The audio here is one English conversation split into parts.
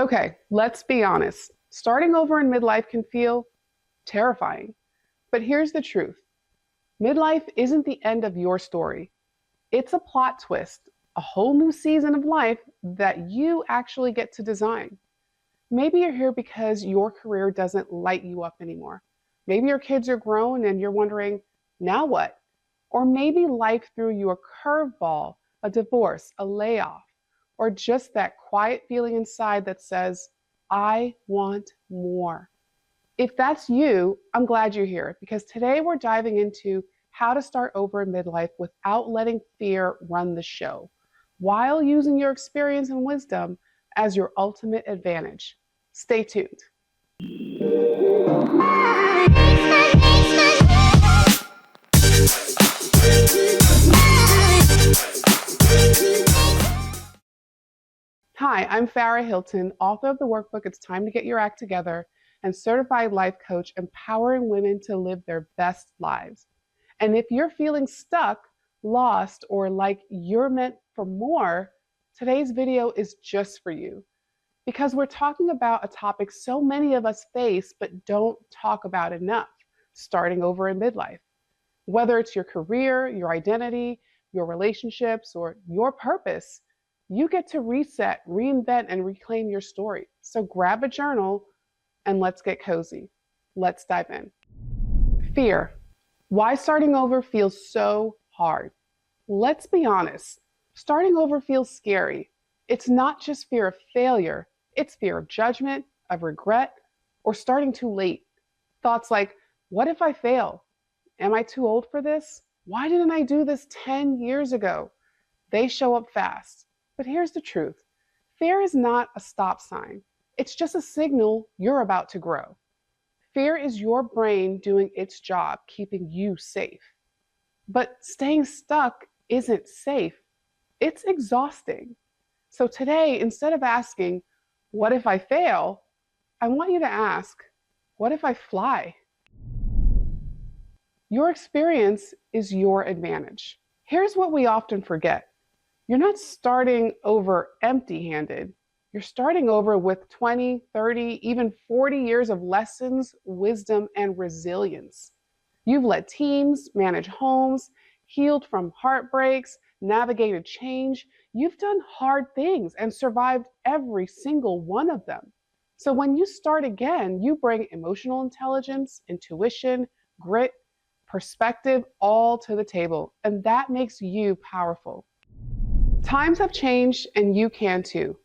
Okay, let's be honest. Starting over in midlife can feel terrifying. But here's the truth. Midlife isn't the end of your story. It's a plot twist, a whole new season of life that you actually get to design. Maybe you're here because your career doesn't light you up anymore. Maybe your kids are grown and you're wondering, now what? Or maybe life threw you a curveball, a divorce, a layoff, or just that quiet feeling inside that says, I want more. If that's you, I'm glad you're here because today we're diving into how to start over in midlife without letting fear run the show, while using your experience and wisdom as your ultimate advantage. Stay tuned. Hi, I'm Farrah Hylton, author of the workbook It's Time to Get Your Act Together, and certified life coach empowering women to live their best lives. And if you're feeling stuck, lost, or like you're meant for more, today's video is just for you. Because we're talking about a topic so many of us face but don't talk about enough, starting over in midlife. Whether it's your career, your identity, your relationships, or your purpose, you get to reset, reinvent, and reclaim your story. So grab a journal and let's get cozy. Let's dive in. Fear. Why starting over feels so hard. Let's be honest. Starting over feels scary. It's not just fear of failure. It's fear of judgment, of regret, or starting too late. Thoughts like, what if I fail? Am I too old for this? Why didn't I do this 10 years ago? They show up fast. But here's the truth. Fear is not a stop sign. It's just a signal you're about to grow. Fear is your brain doing its job, keeping you safe. But staying stuck isn't safe. It's exhausting. So today, instead of asking, what if I fail? I want you to ask, what if I fly? Your experience is your advantage. Here's what we often forget. You're not starting over empty-handed. You're starting over with 20, 30, even 40 years of lessons, wisdom, and resilience. You've led teams, managed homes, healed from heartbreaks, navigated change. You've done hard things and survived every single one of them. So when you start again, you bring emotional intelligence, intuition, grit, perspective, all to the table. And that makes you powerful. Times have changed and you can too.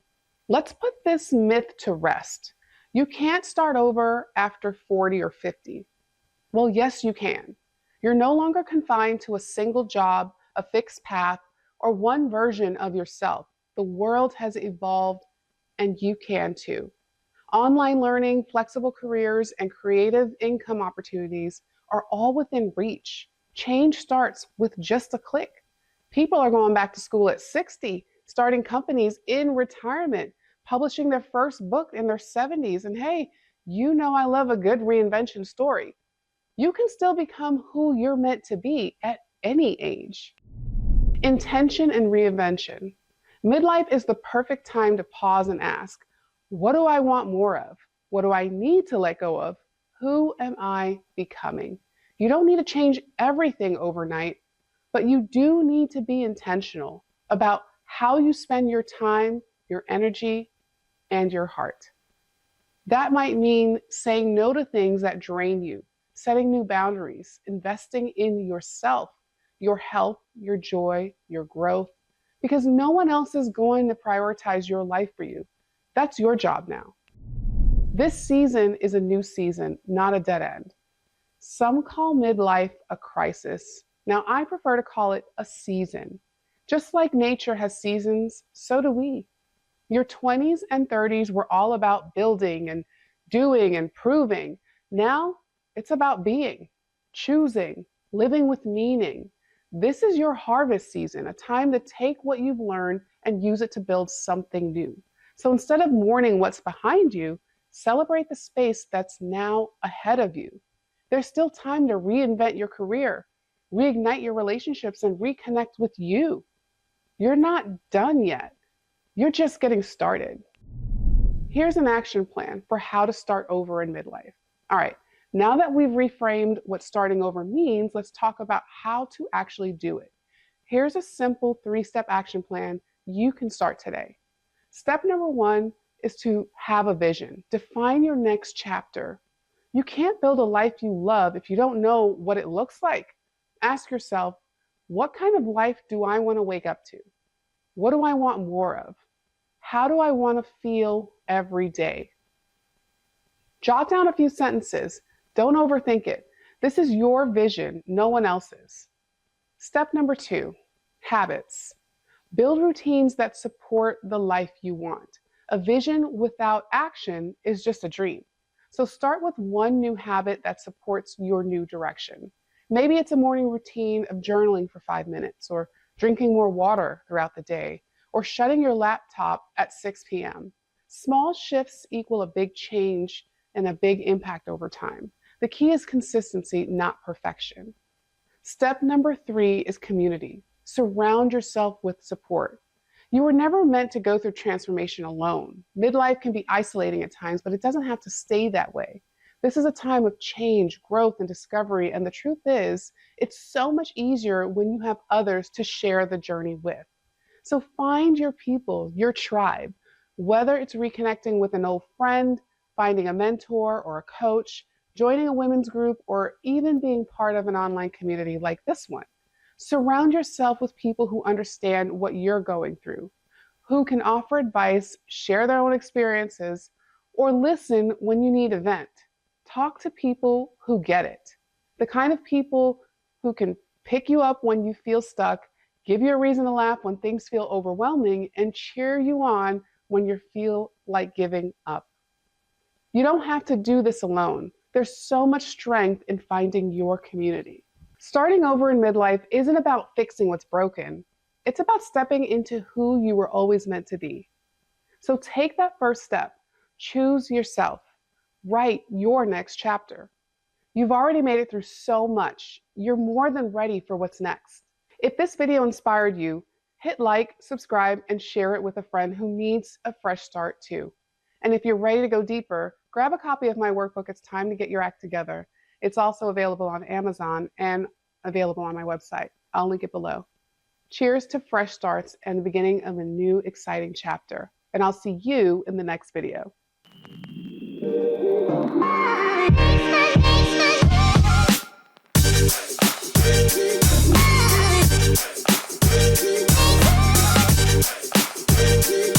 Let's put this myth to rest. You can't start over after 40 or 50. Well, yes, you can. You're no longer confined to a single job, a fixed path, or one version of yourself. The world has evolved and you can too. Online learning, flexible careers, and creative income opportunities are all within reach. Change starts with just a click. People are going back to school at 60, starting companies in retirement, publishing their first book in their 70s. And hey, you know I love a good reinvention story. You can still become who you're meant to be at any age. Intention and reinvention. Midlife is the perfect time to pause and ask, what do I want more of? What do I need to let go of? Who am I becoming? You don't need to change everything overnight, but you do need to be intentional about how you spend your time, your energy, and your heart. That might mean saying no to things that drain you, setting new boundaries, investing in yourself, your health, your joy, your growth, because no one else is going to prioritize your life for you. That's your job now. This season is a new season, not a dead end. Some call midlife a crisis. Now, I prefer to call it a season. Just like nature has seasons, so do we. Your 20s and 30s were all about building and doing and proving. Now, it's about being, choosing, living with meaning. This is your harvest season, a time to take what you've learned and use it to build something new. So instead of mourning what's behind you, celebrate the space that's now ahead of you. There's still time to reinvent your career, reignite your relationships, and reconnect with you. You're not done yet. You're just getting started. Here's an action plan for how to start over in midlife. All right, now that we've reframed what starting over means, let's talk about how to actually do it. Here's a simple 3-step action plan you can start today. Step number 1 is to have a vision. Define your next chapter. You can't build a life you love if you don't know what it looks like. Ask yourself, what kind of life do I want to wake up to? What do I want more of? How do I want to feel every day? Jot down a few sentences. Don't overthink it. This is your vision, no one else's. Step number 2, habits. Build routines that support the life you want. A vision without action is just a dream. So start with one new habit that supports your new direction. Maybe it's a morning routine of journaling for 5 minutes, or drinking more water throughout the day, or shutting your laptop at 6 p.m. Small shifts equal a big change and a big impact over time. The key is consistency, not perfection. Step number 3 is community. Surround yourself with support. You were never meant to go through transformation alone. Midlife can be isolating at times, but it doesn't have to stay that way. This is a time of change, growth, and discovery, and the truth is, it's so much easier when you have others to share the journey with. So find your people, your tribe, whether it's reconnecting with an old friend, finding a mentor or a coach, joining a women's group, or even being part of an online community like this one. Surround yourself with people who understand what you're going through, who can offer advice, share their own experiences, or listen when you need a vent. Talk to people who get it. The kind of people who can pick you up when you feel stuck, give you a reason to laugh when things feel overwhelming, and cheer you on when you feel like giving up. You don't have to do this alone. There's so much strength in finding your community. Starting over in midlife isn't about fixing what's broken. It's about stepping into who you were always meant to be. So take that first step. Choose yourself. Write your next chapter. You've already made it through so much. You're more than ready for what's next. If this video inspired you, hit like, subscribe, and share it with a friend who needs a fresh start too. And if you're ready to go deeper, grab a copy of my workbook, It's Time to Get Your Act Together. It's also available on Amazon and available on my website. I'll link it below. Cheers to fresh starts and the beginning of a new exciting chapter. And I'll see you in the next video. Thank you.